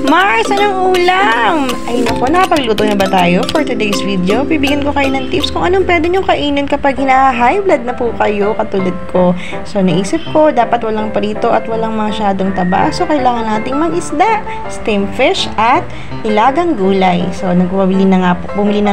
Mars, anong ulam? Ay naku, nakapagluto na ba tayo for today's video? Bibigyan ko kayo ng tips kung anong pwede nyo kainin kapag high blood na po kayo katulad ko. So, naisip ko, dapat walang parito at walang masyadong taba. So, kailangan nating mag-isda, steamed fish, at nilagang gulay. So, bumili na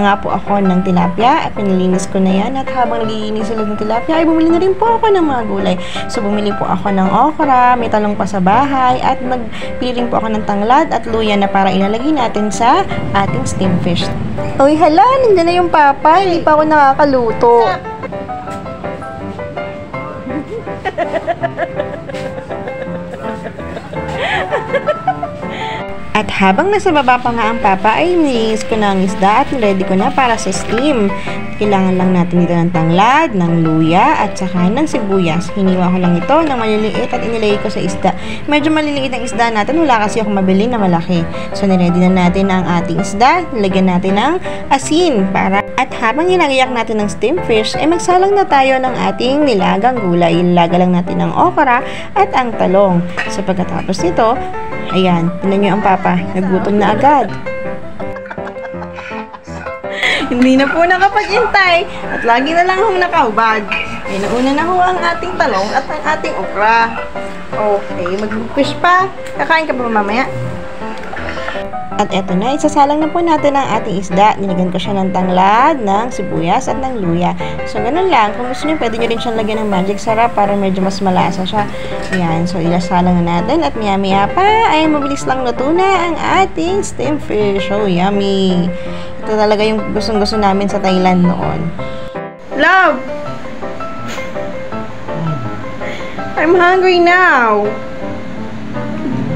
nga po ako ng tilapia at pinilinis ko na yan. At habang naglilinis sila ng tilapia, ay bumili na rin po ako ng mga gulay. So, bumili po ako ng okra, may talong pa sa bahay, at nagpili rin po ako ng tanglad at luya na para ilalagay natin sa ating steamed fish. Uy, hala, nandiyan na yung papa. Hindi pa ako nakakaluto. At habang nasa baba pa nga ang papa, ay nilinis ko na ang isda at ready ko na para sa steam. Kailangan lang natin dito ng tanglad, ng luya, at saka ng sibuyas. Hiniwa ko lang ito ng maliliit at inilagay ko sa isda. Medyo maliliit ang isda natin, wala kasi ako mabili na malaki. So, niready na natin ang ating isda. Nilagyan natin ng asin para. At habang ginagayak natin ng steamed fish, ay magsalang na tayo ng ating nilagang gulay. Ilaga lang natin ng okra at ang talong. So, pagkatapos nito, ayan, tinan nyo ang papa, nagutom na agad. Hindi na po nakapag-intay at lagi na lang hong nakahubad. Ay, nauna na ho ang ating talong at ang ating okra. Okay, mag-fish pa. Kakain ka ba mamaya? At eto na, isasalang na po natin ang ating isda. Nilagyan ko siya ng tanglad, ng sibuyas, at ng luya. So, ganun lang. Kung gusto niyo, pwede niyo rin siyang lagyan ng magic sarap para medyo mas malasa siya. Ayan. So, ilasalang na natin. At maya-maya pa, ay mabilis lang luto na ang ating steamed fish. Oh, yummy! Ito talaga yung gustong-gusto namin sa Thailand noon. Love! I'm hungry now!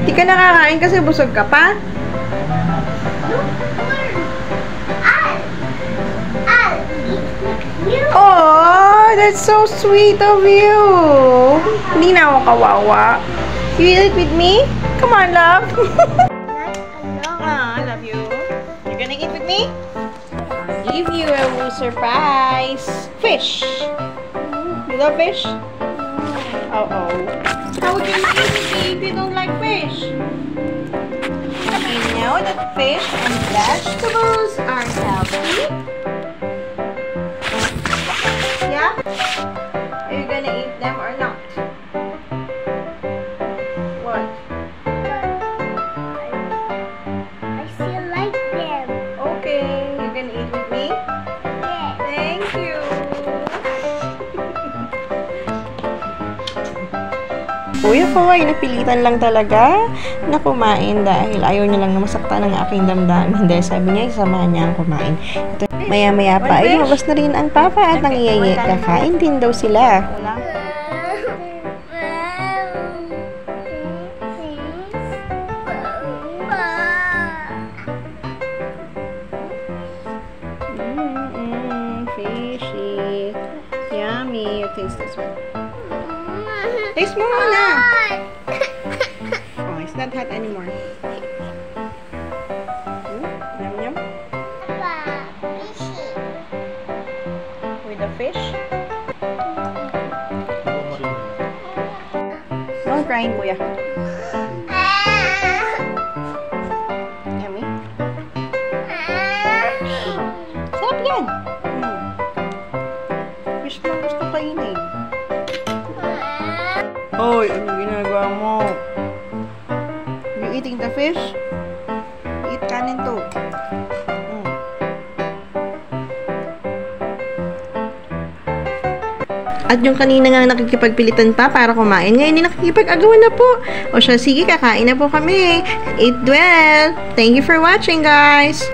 Di ka nakakain kasi busog ka pa? Oh, that's so sweet of you. Hindi na ako kawawa. You eat it with me? Come on, love. I love you. You're gonna eat with me? I'll give you a little surprise. Fish. You love fish? Uh-oh. How would you eat with me if you don't like fish? You know that fish and vegetables are healthy. Yeah? Are you gonna eat them or not? What? I still like them. Okay, you're gonna eat with me? Yes. Thank you. Kuya ko ay napilitan lang talaga na kumain dahil ayaw niya lang na masaktan ng aking damdamin. Dahil sabi niya, isamahan niya ang kumain. Ito, maya-maya pa ay lumabas na rin ang papa at ang iyayi. Kakain din daw sila. Fishy. Yummy. You taste this one. Taste mo muna. Oh, it's not hot anymore. Yum, yum. With the fish. Don't cry, kuya. Yummy. Sarap yan. Fish mo gusto kainin. Hoy, ano ginagawa mo? You eating the fish? Eat kanin to. At yung kanina nga nakikipagpilitan pa para kumain, ngayon nakikipag-agawan na po. O siya, sige, kakain na po kami. Eat well. Thank you for watching, guys.